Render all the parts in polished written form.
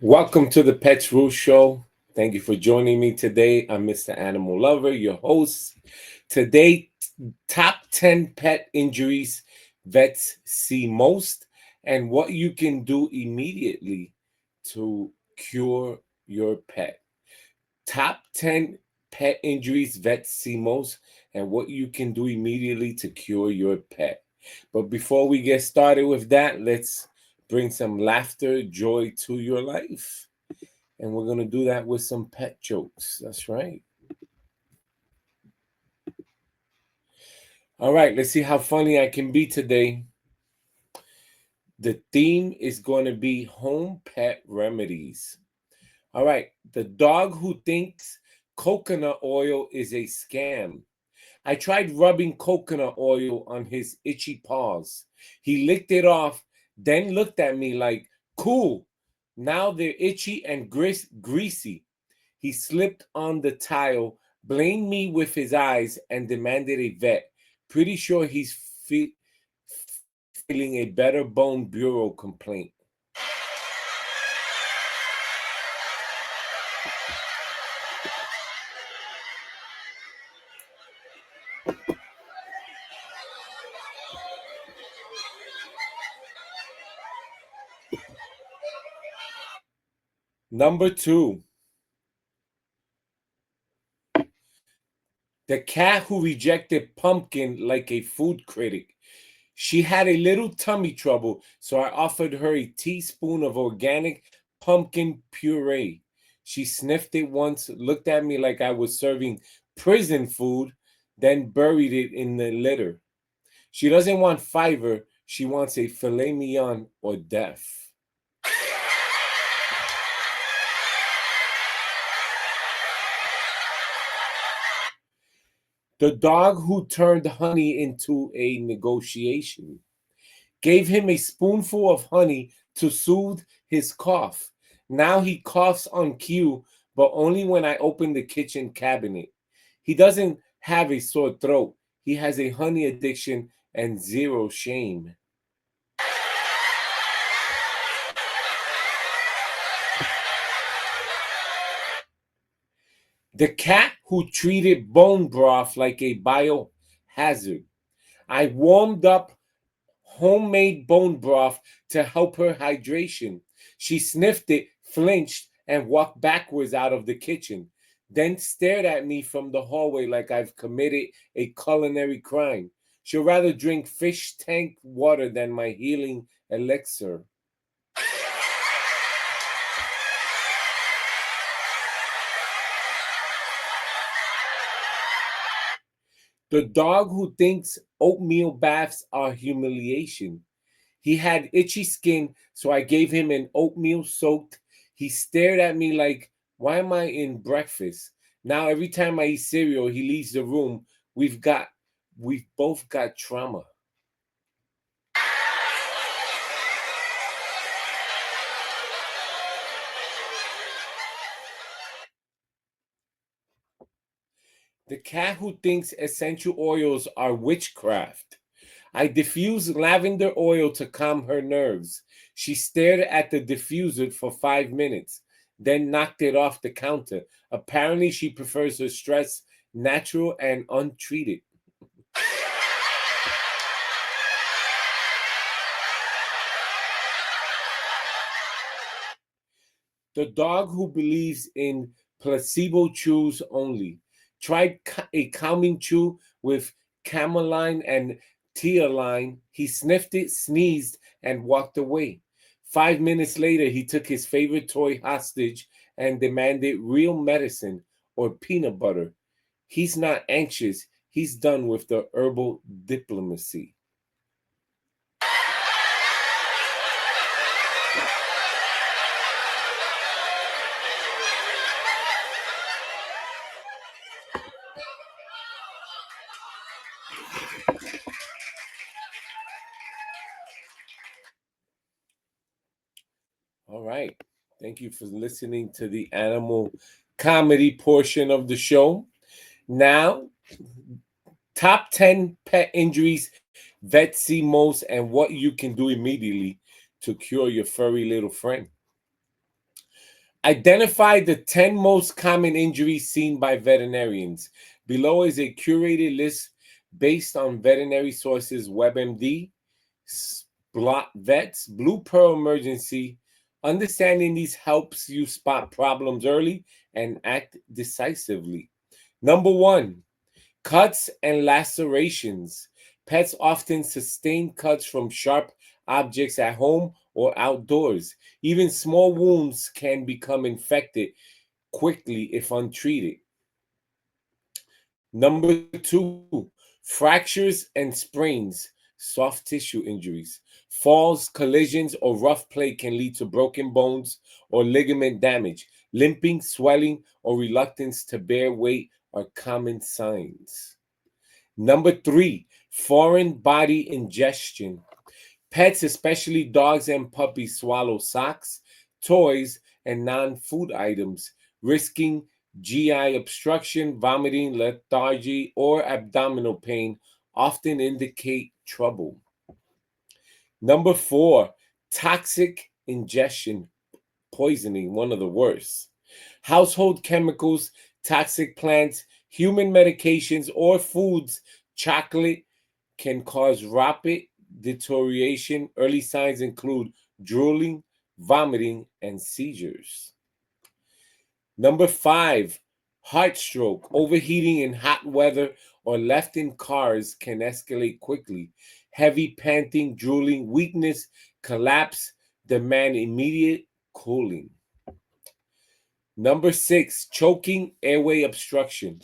Welcome to the Pets Rule Show. Thank you for joining me today. I'm Mr. Animal Lover, your host. Today, top 10 pet injuries vets see most and what you can do immediately to cure your pet. Top 10 pet injuries vets see most and what you can do immediately to cure your pet. But before we get started with that, let's bring some laughter, joy to your life. And we're going to do that with some pet jokes. That's right. All right, let's see how funny I can be today. The theme is going to be home pet remedies. All right, the dog who thinks coconut oil is a scam. I tried rubbing coconut oil on his itchy paws. He licked it off, then looked at me like, cool. Now they're itchy and greasy. He slipped on the tile, blamed me with his eyes, and demanded a vet. Pretty sure he's filing a Better Bone Bureau complaint. Number 2, the cat who rejected pumpkin like a food critic. She had a little tummy trouble, so I offered her a teaspoon of organic pumpkin puree. She sniffed it once, looked at me like I was serving prison food, then buried it in the litter. She doesn't want fiver, she wants a filet mignon or death. The dog who turned honey into a negotiation. Gave him a spoonful of honey to soothe his cough. Now he coughs on cue, but only when I open the kitchen cabinet. He doesn't have a sore throat. He has a honey addiction and zero shame. The cat who treated bone broth like a biohazard. I warmed up homemade bone broth to help her hydration. She sniffed it, flinched, and walked backwards out of the kitchen, then stared at me from the hallway like I've committed a culinary crime. She'll rather drink fish tank water than my healing elixir. The dog who thinks oatmeal baths are humiliation. He had itchy skin, so I gave him an oatmeal soaked. He stared at me like, why am I in breakfast? Now every time I eat cereal, he leaves the room. We've both got trauma. The cat who thinks essential oils are witchcraft. I diffused lavender oil to calm her nerves. She stared at the diffuser for 5 minutes, then knocked it off the counter. Apparently, she prefers her stress natural and untreated. The dog who believes in placebo chews only. Tried a calming chew with cameline and theoline. He sniffed it, sneezed, and walked away. 5 minutes later, he took his favorite toy hostage and demanded real medicine or peanut butter. He's not anxious. He's done with the herbal diplomacy. All right. Thank you for listening to the animal comedy portion of the show. Now, top 10 pet injuries vets see most and what you can do immediately to cure your furry little friend. Identify the 10 most common injuries seen by veterinarians. Below is a curated list based on veterinary sources WebMD, Spot Vets, Blue Pearl Emergency. Understanding these helps you spot problems early and act decisively. Number one, cuts and lacerations. Pets often sustain cuts from sharp objects at home or outdoors. Even small wounds can become infected quickly if untreated. Number two, fractures and sprains, soft tissue injuries. Falls, collisions, or rough play can lead to broken bones or ligament damage. Limping, swelling, or reluctance to bear weight are common signs. Number three, foreign body ingestion. Pets, especially dogs and puppies, swallow socks, toys, and non food items, risking GI obstruction, vomiting, lethargy, or abdominal pain, often indicate trouble. Number four, toxic ingestion, poisoning, one of the worst. Household chemicals, toxic plants, human medications, or foods, chocolate can cause rapid deterioration. Early signs include drooling, vomiting, and seizures. Number five, heart stroke. Overheating in hot weather or left in cars can escalate quickly. Heavy panting, drooling, weakness, collapse demand immediate cooling. Number six, choking, airway obstruction.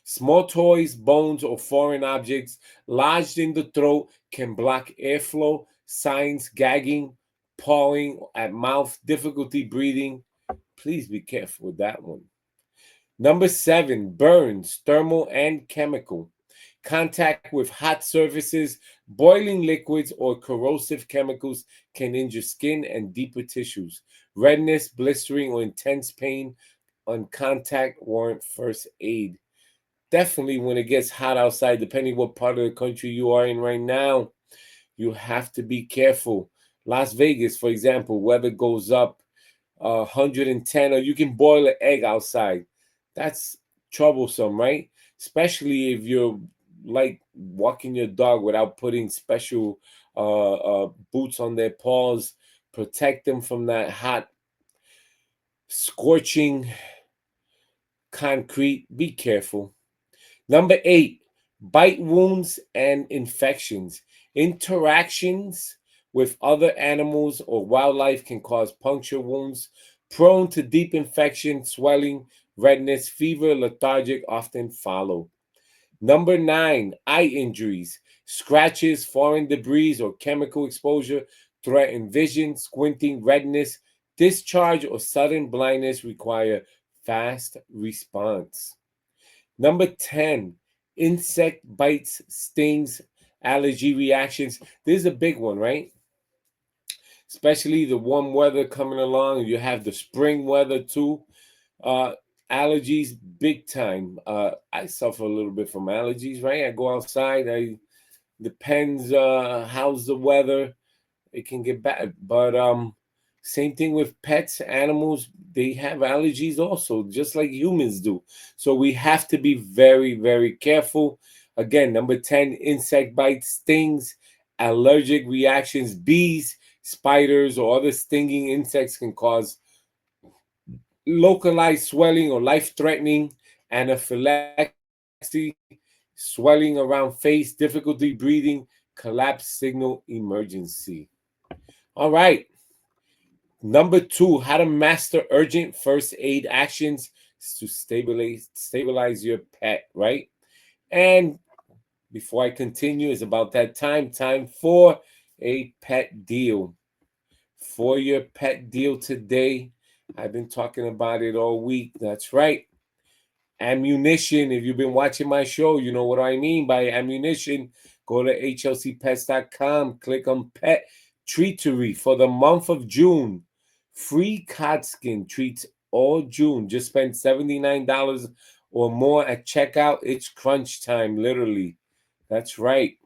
Small toys, bones, or foreign objects lodged in the throat can block airflow, signs gagging, pawing at mouth, difficulty breathing. Please be careful with that one. Number seven, burns, thermal and chemical. Contact with hot surfaces, boiling liquids, or corrosive chemicals can injure skin and deeper tissues. Redness, blistering, or intense pain on contact warrant first aid. Definitely when it gets hot outside, depending what part of the country you are in right now, you have to be careful. Las Vegas, for example, weather goes up 110, or you can boil an egg outside. That's troublesome, right? Especially if you're like walking your dog without putting special boots on their paws, protect them from that hot, scorching concrete. Be careful. Number eight, bite wounds and infections. Interactions with other animals or wildlife can cause puncture wounds, prone to deep infection, swelling, redness, fever, lethargic often follow. Number nine, eye injuries. Scratches, foreign debris, or chemical exposure threaten vision, squinting, redness, discharge, or sudden blindness require fast response. Number 10, insect bites, stings, allergy reactions. This is a big one, right? Especially the warm weather coming along. You have the spring weather too. Uh, Allergies, big time. I suffer a little bit from allergies, right? I go outside. I depends how's the weather. It can get bad, but same thing with pets, animals. They have allergies also, just like humans do. So we have to be very, very careful. Again, number 10, insect bites, stings, allergic reactions, bees, spiders, or other stinging insects can cause localized swelling or life-threatening anaphylaxis, swelling around face, difficulty breathing, collapse signal emergency. All right. Number two, how to master urgent first aid actions to stabilize your pet, right? And before I continue, it's about that time for a pet deal. For your pet deal today, I've been talking about it all week. That's right. Ammunition. If you've been watching my show, you know what I mean by ammunition. Go to hlcpets.com, click on Pet Treatery for the month of June. Free cod skin treats all June. Just spend $79 or more at checkout. It's crunch time, literally. That's right.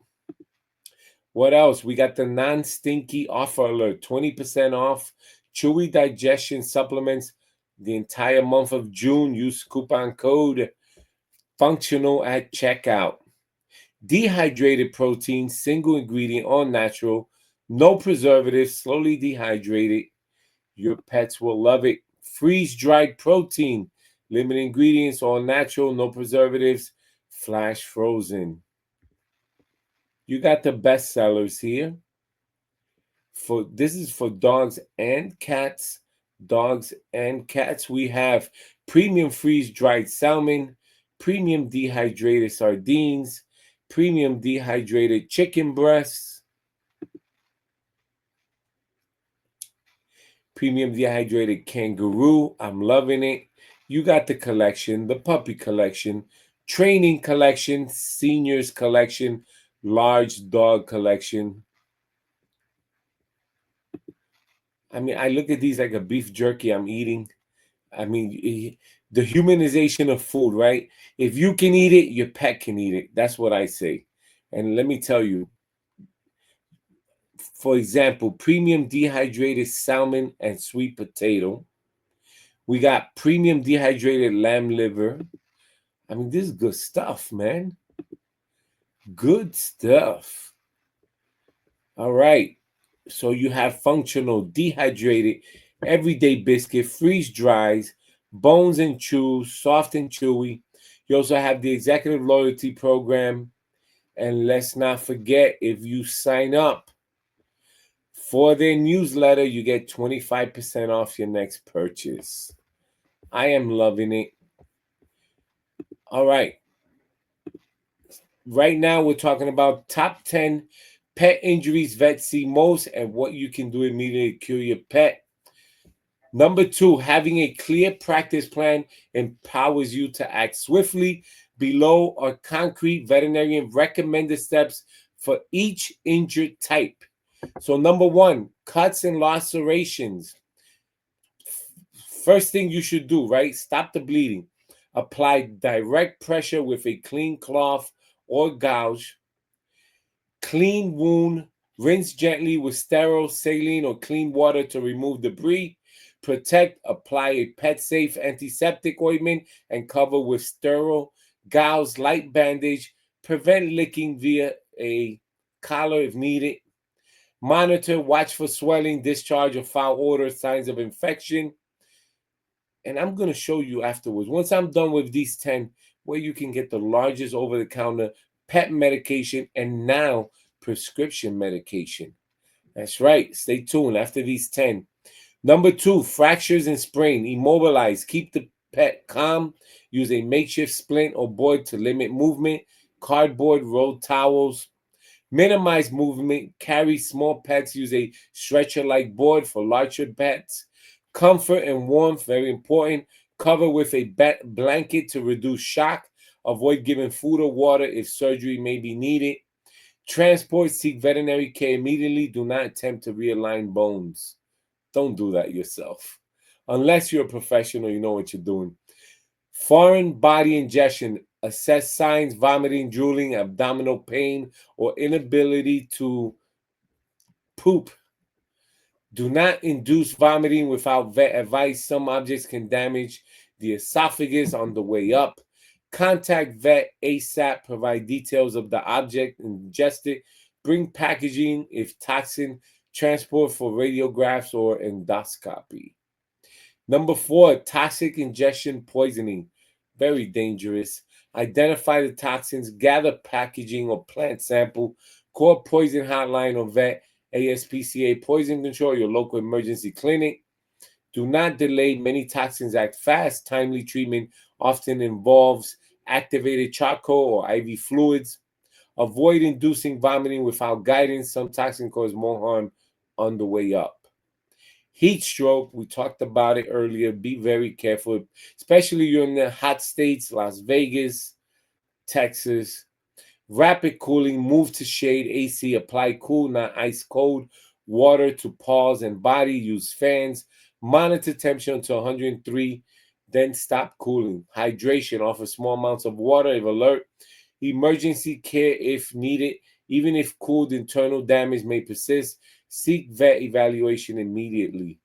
What else? We got the non-stinky offer alert, 20% off chewy digestion supplements, The entire month of June, use coupon code functional at checkout. Dehydrated protein, single ingredient, all natural, no preservatives, slowly dehydrated. Your pets will love it. Freeze dried protein, limited ingredients, all natural, no preservatives, flash frozen. You got the best sellers here. This is for dogs and cats. Dogs and cats. We have premium freeze dried salmon, premium dehydrated sardines, premium dehydrated chicken breasts, premium dehydrated kangaroo. I'm loving it. You got the collection, the puppy collection, training collection, seniors collection, large dog collection. I mean, I look at these like a beef jerky I'm eating. I mean, the humanization of food, right? If you can eat it, your pet can eat it. That's what I say. And let me tell you, for example, premium dehydrated salmon and sweet potato. We got premium dehydrated lamb liver. I mean, this is good stuff, man. Good stuff. All right. So you have functional, dehydrated, everyday biscuit, freeze dries, bones and chews, soft and chewy. You also have the executive loyalty program. And let's not forget, if you sign up for their newsletter, you get 25% off your next purchase. I am loving it. All right. Right now, we're talking about top 10 pet injuries vets see most and what you can do immediately to cure your pet. Number 2, having a clear practice plan empowers you to act swiftly. Below are concrete veterinarian recommended steps for each injured type. So, number 1, cuts and lacerations. First thing you should do, right? Stop the bleeding. Apply direct pressure with a clean cloth or gauze. Clean wound. Rinse gently with sterile saline or clean water to remove debris. Protect. Apply a pet safe antiseptic ointment and cover with sterile gauze light bandage. Prevent licking via a collar if needed. Monitor. Watch for swelling, discharge, or foul odor, signs of infection. And I'm going to show you afterwards, once I'm done with these 10, where you can get the largest over-the-counter pet medication and now prescription medication. That's right. Stay tuned after these 10. Number 2, fractures and sprain. Immobilize. Keep the pet calm. Use a makeshift splint or board to limit movement. Cardboard, rolled towels. Minimize movement. Carry small pets. Use a stretcher-like board for larger pets. Comfort and warmth, very important. Cover with a blanket to reduce shock. Avoid giving food or water if surgery may be needed. Transport, seek veterinary care immediately. Do not attempt to realign bones. Don't do that yourself. Unless you're a professional, you know what you're doing. Foreign body ingestion. Assess signs, vomiting, drooling, abdominal pain, or inability to poop. Do not induce vomiting without vet advice. Some objects can damage the esophagus on the way up. Contact vet ASAP. Provide details of the object ingested. Bring packaging if toxin. Transport for radiographs or endoscopy. Number 4, toxic ingestion poisoning. Very dangerous. Identify the toxins. Gather packaging or plant sample. Call poison hotline or vet ASPCA Poison Control, your local emergency clinic. Do not delay. Many toxins act fast. Timely treatment often involves activated charcoal or IV fluids. Avoid inducing vomiting without guidance. Some toxins cause more harm on the way up. Heat stroke, we talked about it earlier. Be very careful, especially you're in the hot states, Las Vegas, Texas. Rapid cooling, move to shade, AC, apply cool, not ice cold, water to paws and body, use fans, monitor temperature until 103, then stop cooling. Hydration, offer small amounts of water if alert. Emergency care if needed, even if cooled, internal damage may persist. Seek vet evaluation immediately.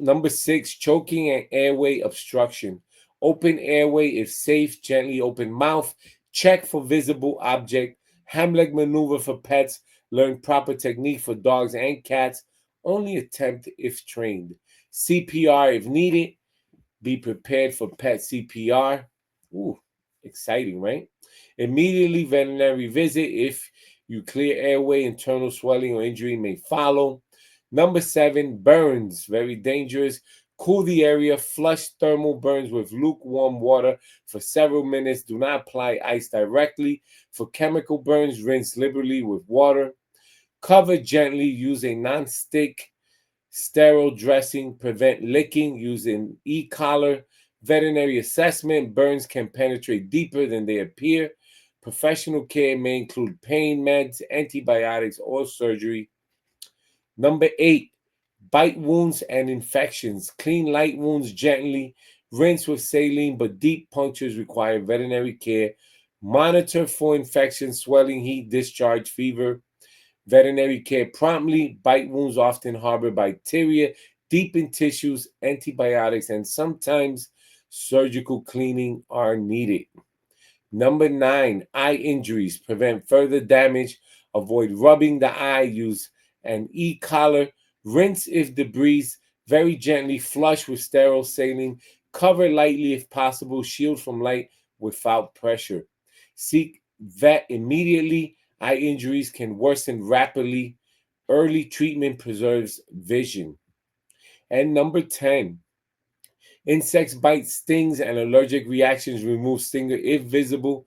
Number 6, choking and airway obstruction. Open airway if safe, gently open mouth. Check for visible object. Hamlet maneuver for pets. Learn proper technique for dogs and cats. Only attempt if trained. CPR if needed. Be prepared for pet CPR. Ooh, exciting, right? Immediately veterinary visit if you clear airway, internal swelling or injury may follow. Number 7, burns, very dangerous. Cool the area, flush thermal burns with lukewarm water for several minutes. Do not apply ice directly. For chemical burns, rinse liberally with water. Cover gently, use a non-stick sterile dressing, prevent licking using e-collar. Veterinary assessment, burns can penetrate deeper than they appear. Professional care may include pain meds, antibiotics, or surgery. Number 8, bite wounds and infections. Clean light wounds gently. Rinse with saline, but deep punctures require veterinary care. Monitor for infection, swelling, heat, discharge, fever. Veterinary care promptly. Bite wounds often harbor bacteria deep in tissues. Antibiotics and sometimes surgical cleaning are needed. Number 9, eye injuries. Prevent further damage. Avoid rubbing the eye. Use an e-collar. Rinse if debris. Very gently flush with sterile saline. Cover lightly if possible. Shield from light without pressure. Seek vet immediately. Eye injuries can worsen rapidly. Early treatment preserves vision. And number 10, insects, bites, stings, and allergic reactions. Remove stinger if visible.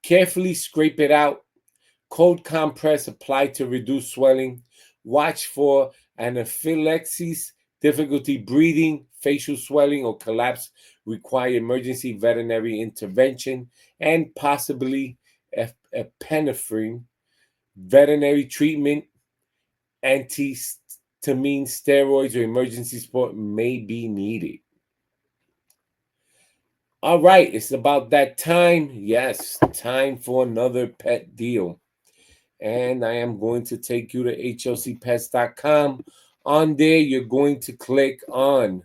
Carefully scrape it out. Cold compress applied to reduce swelling. Watch for anaphylaxis, difficulty breathing, facial swelling, or collapse. Require emergency veterinary intervention and possibly epinephrine. Veterinary treatment, antihistamine, steroids, or emergency support may be needed. All right, it's about that time. Yes, time for another pet deal. And I am going to take you to hlcpets.com. On there, you're going to click on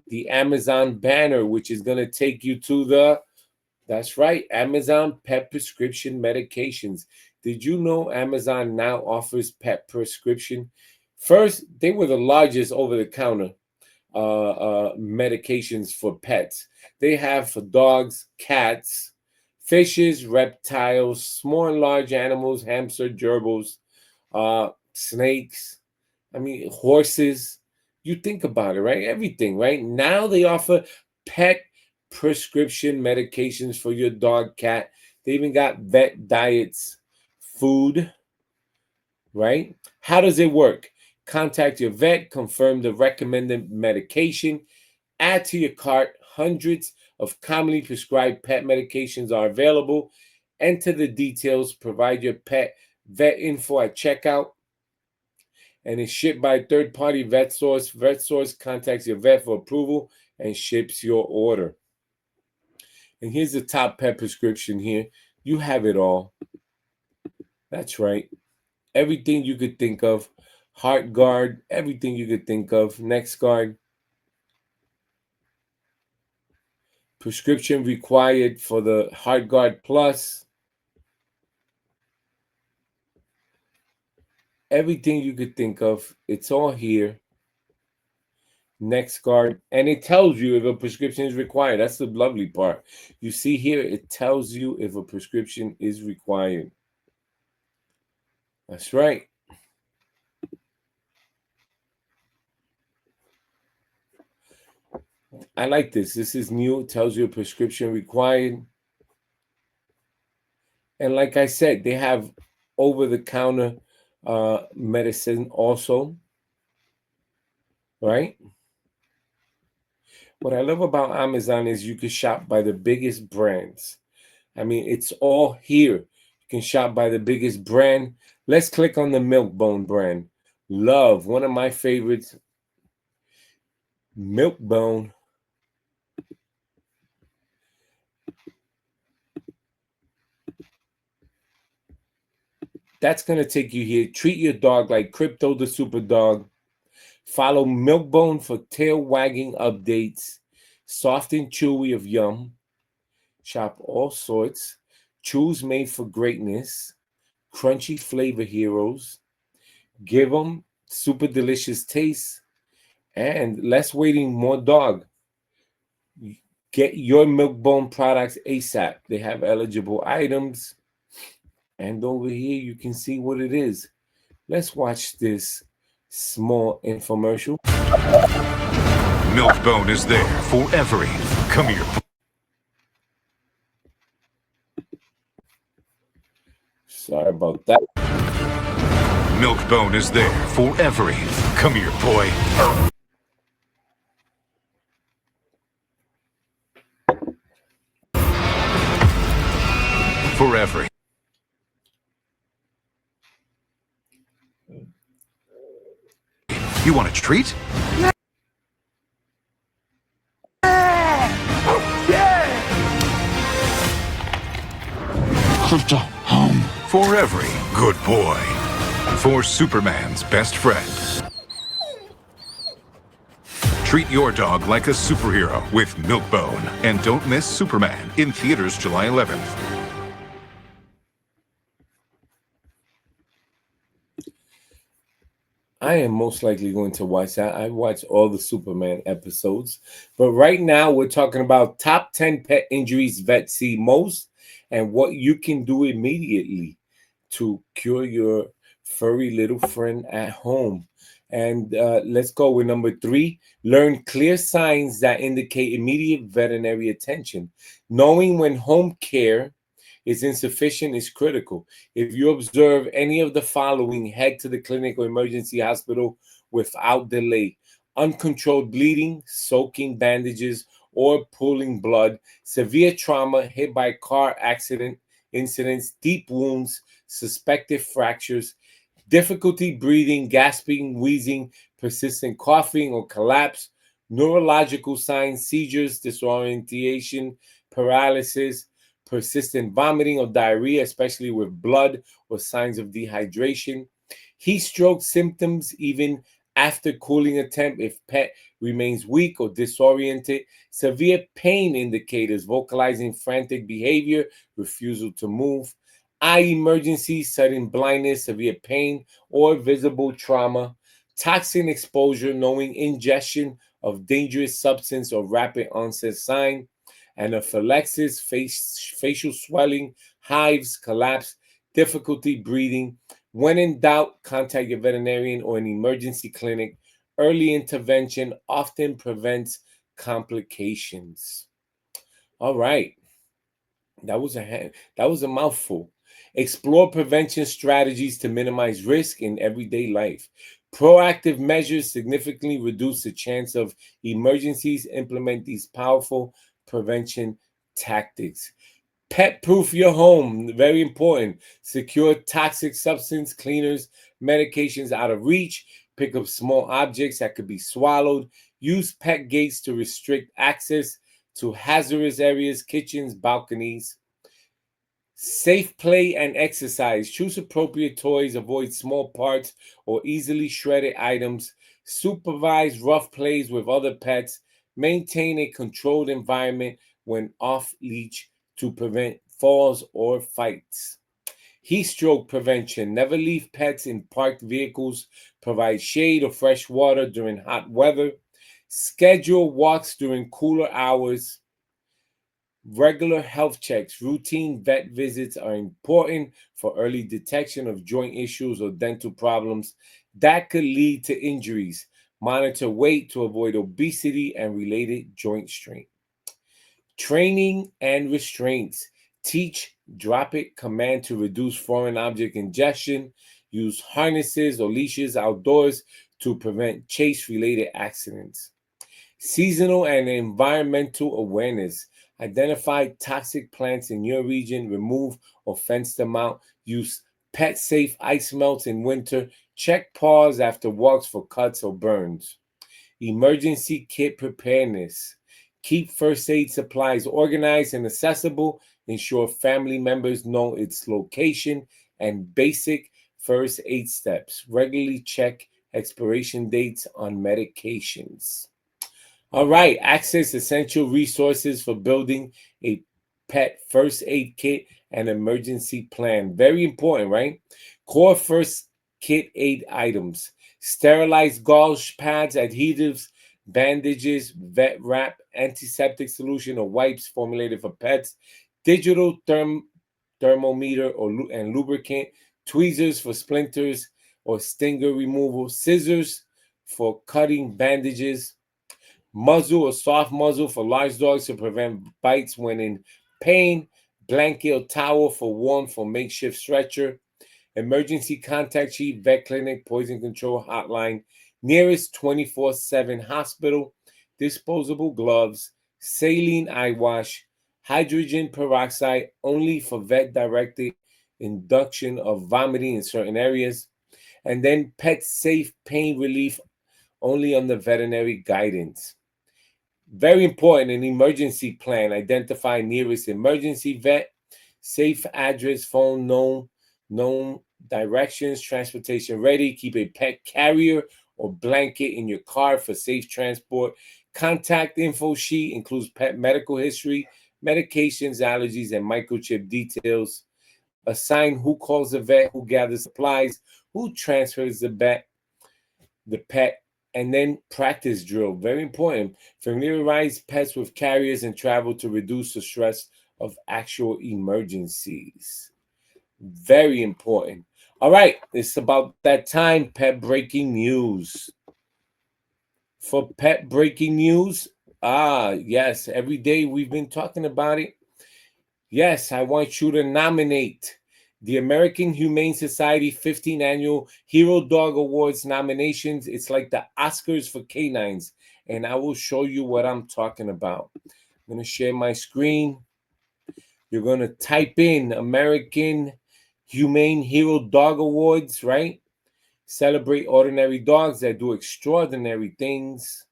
the Amazon banner, which is going to take you to that's right, Amazon pet prescription medications. Did you know Amazon now offers pet prescription? First, they were the largest over-the-counter medications for pets. They have for dogs, cats, fishes, reptiles, small and large animals, hamster, gerbils, snakes, I mean, horses. You think about it, right? Everything, right? Now they offer pet prescription medications for your dog, cat. They even got vet diets, food, right? How does it work? Contact your vet, confirm the recommended medication, add to your cart. Hundreds of commonly prescribed pet medications are available. Enter the details, provide your pet vet info at checkout, and is shipped by a third-party vet source. Vet source contacts your vet for approval and ships your order. And here's the top pet prescription here. You have it all. That's right. Everything you could think of. Heart guard, everything you could think of. Next guard. Prescription required for the Heart Guard Plus. Everything you could think of. It's all here. Next guard. And it tells you if a prescription is required. That's the lovely part. You see here, it tells you if a prescription is required. That's right. I like this. This is new. It tells you a prescription required. And like I said, they have over-the-counter medicine also, right? What I love about Amazon is you can shop by the biggest brands. I mean, it's all here. You can shop by the biggest brand. Let's click on the Milk-Bone brand. Love, one of my favorites. Milk-Bone. That's going to take you here. Treat your dog like Crypto the Super Dog. Follow Milkbone for tail wagging updates. Soft and chewy of Yum. Shop all sorts. Chews made for greatness. Crunchy flavor heroes. Give them super delicious taste. And less waiting, more dog. Get your Milkbone products ASAP. They have eligible items. And over here, you can see what it is. Let's watch this small infomercial. Milkbone is there for every. Come here. Sorry about that. Milkbone is there for every. Come here, boy. For every. You want a treat? Home. For every good boy. For Superman's best friend. Treat your dog like a superhero with Milkbone. And don't miss Superman in theaters July 11th. I am most likely going to watch that. I watch all the Superman episodes. But right now, we're talking about top 10 pet injuries vets see most and what you can do immediately to cure your furry little friend at home. And let's go with number 3. Learn clear signs that indicate immediate veterinary attention. Knowing when home care is insufficient is critical. If you observe any of the following, head to the clinic or emergency hospital without delay. Uncontrolled bleeding, soaking bandages, or pulling blood, severe trauma, hit by car accident, incidents, deep wounds, suspected fractures, difficulty breathing, gasping, wheezing, persistent coughing or collapse, neurological signs, seizures, disorientation, paralysis, persistent vomiting or diarrhea, especially with blood or signs of dehydration, heat stroke symptoms even after cooling attempt if pet remains weak or disoriented, severe pain indicators, vocalizing frantic behavior, refusal to move, eye emergencies, sudden blindness, severe pain, or visible trauma, toxin exposure, knowing ingestion of dangerous substance or rapid onset sign, anaphylaxis, facial swelling, hives, collapse, difficulty breathing. When in doubt, contact your veterinarian or an emergency clinic. Early intervention often prevents complications. All right. That was a mouthful. Explore prevention strategies to minimize risk in everyday life. Proactive measures significantly reduce the chance of emergencies. Implement these powerful prevention tactics. Pet proof your home, very important. Secure toxic substance cleaners, medications out of reach. Pick up small objects that could be swallowed. Use pet gates to restrict access to hazardous areas, kitchens, balconies. Safe play and exercise. Choose appropriate toys. Avoid small parts or easily shredded items. Supervise rough plays with other pets. Maintain a controlled environment when off leash to prevent falls or fights. Heat stroke prevention. Never leave pets in parked vehicles. Provide shade or fresh water during hot weather. Schedule walks during cooler hours. Regular health checks, routine vet visits are important for early detection of joint issues or dental problems that could lead to injuries. Monitor weight to avoid obesity and related joint strain. Training and restraints. Teach drop it command to reduce foreign object ingestion. Use harnesses or leashes outdoors to prevent chase related accidents. Seasonal and environmental awareness. Identify toxic plants in your region, remove or fence them out. Use pet safe ice melts in winter. Check paws after walks for cuts or burns. Emergency kit preparedness. Keep first aid supplies organized and accessible. Ensure family members know its location and basic first aid steps. Regularly check expiration dates on medications. All right, access essential resources for building a pet first aid kit and emergency plan. Very important, right? Core first kit aid items: sterilized gauze pads, adhesives, bandages, vet wrap, antiseptic solution or wipes formulated for pets, digital thermometer and lubricant, tweezers for splinters or stinger removal, scissors for cutting bandages, muzzle or soft muzzle for large dogs to prevent bites when in pain, blanket or towel for warmth for makeshift stretcher, emergency contact sheet, vet clinic, poison control hotline, nearest 24/7 hospital, disposable gloves, saline eye wash, hydrogen peroxide only for vet directed induction of vomiting in certain areas, and then pet safe pain relief only under veterinary guidance. Very important, an emergency plan. Identify nearest emergency vet, safe address, phone, known directions, transportation ready. Keep a pet carrier or blanket in your car for safe transport. Contact info sheet includes pet medical history, medications, allergies, and microchip details. Assign who calls the vet, who gathers supplies, who transfers the pet, and then practice drill. Very important. Familiarize pets with carriers and travel to reduce the stress of actual emergencies. Very important. All right, it's about that time. Pet breaking news. For pet breaking news, yes, every day we've been talking about it. Yes, I want you to nominate the American Humane Society 15th Annual Hero Dog Awards nominations. It's like the Oscars for canines, and I will show you what I'm talking about. I'm going to share my screen. You're going to type in American Humane Hero Dog Awards, right? Celebrate ordinary dogs that do extraordinary things.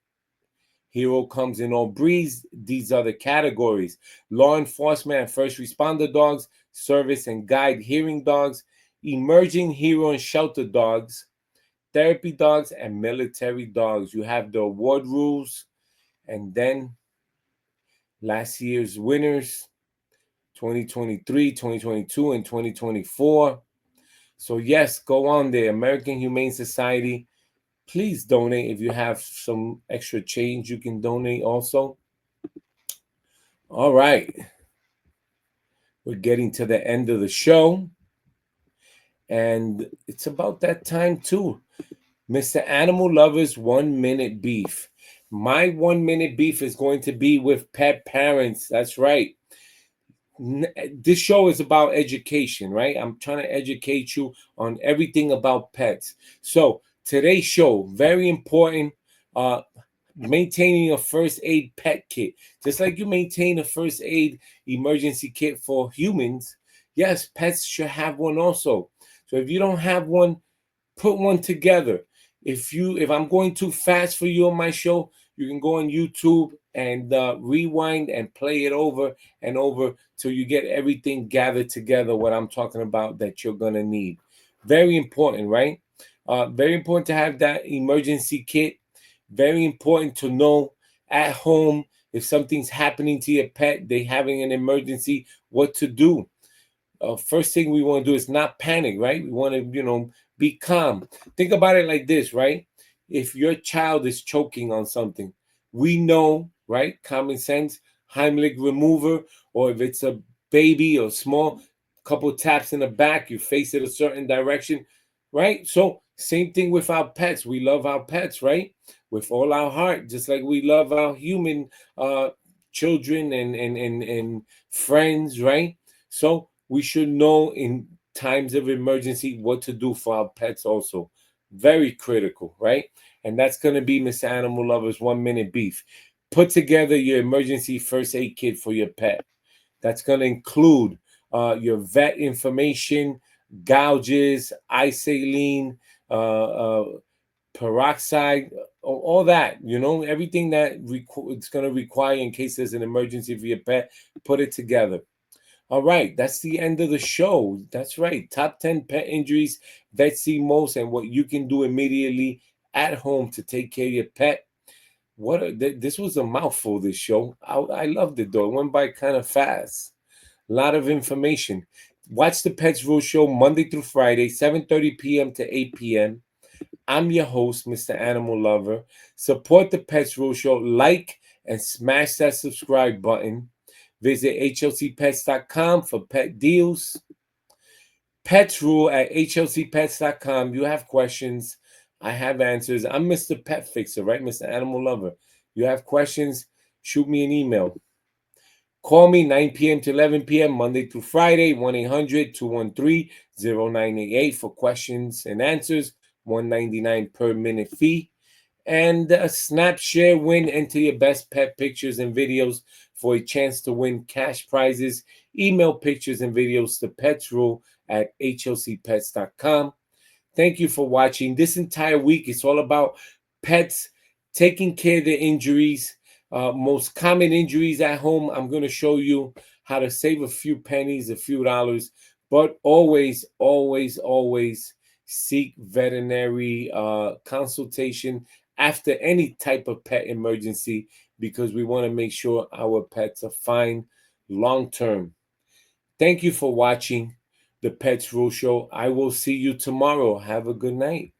Hero comes in all breeds. These are the categories: law enforcement and first responder dogs, service and guide hearing dogs, emerging hero and shelter dogs, therapy dogs, and military dogs. You have the award rules, and then last year's winners: 2023, 2022, and 2024. So yes, go on there, American Humane Society. Please donate. If you have some extra change, you can donate also. All right. We're getting to the end of the show. And it's about that time, too. Mr. Animal Lover's 1 minute beef. My 1 minute beef is going to be with pet parents. That's right. This show is about education, right? I'm trying to educate you on everything about pets. So today's show, very important. Maintaining a first aid pet kit, just like you maintain a first aid emergency kit for humans. Yes, pets should have one also. So if you don't have one, put one together. If I'm going too fast for you on my show, you can go on YouTube and rewind and play it over and over till you get everything gathered together, what I'm talking about that you're gonna need. Very important, right? Very important to have that emergency kit. Very important to know at home if something's happening to your pet, they having an emergency, what to do. First thing we want to do is not panic, right? We want to, be calm. Think about it like this, right? If your child is choking on something, we know, right? Common sense, Heimlich remover, or if it's a baby or small, couple taps in the back, you face it a certain direction, right? So same thing with our pets. We love our pets, right? With all our heart, just like we love our human children and friends, right? So we should know in times of emergency what to do for our pets also. Very critical, right? And that's going to be Mr. Animal Lover's 1 minute beef. Put together your emergency first aid kit for your pet. That's going to include your vet information, gouges, eye saline, peroxide, all that, everything that it's going to require in case there's an emergency for your pet. Put it together. All right, that's the end of the show. That's right. Top 10 pet injuries vets see most and what you can do immediately at home to take care of your pet. This was a mouthful, this show. I loved it, though. It went by kind of fast. A lot of information. Watch the Pets Rule Show Monday through Friday, 7:30 p.m. to 8 p.m. I'm your host, Mr. Animal Lover. Support the Pets Rule Show. Like and smash that subscribe button. Visit hlcpets.com for pet deals. Pets Rule at hlcpets.com. You have questions. I have answers. I'm Mr. Pet Fixer, right? Mr. Animal Lover. You have questions, shoot me an email. Call me 9 p.m. to 11 p.m. Monday through Friday, 1-800-213-0988 for questions and answers, $1.99 per minute fee. And snap, share, win, enter your best pet pictures and videos for a chance to win cash prizes. Email pictures and videos to petsrule at hlcpets.com. Thank you for watching. This entire week, it's all about pets taking care of their injuries. Most common injuries at home. I'm going to show you how to save a few pennies, a few dollars, but always, always, always seek veterinary consultation after any type of pet emergency, because we want to make sure our pets are fine long term. Thank you for watching the Pets Rule Show. I will see you tomorrow. Have a good night.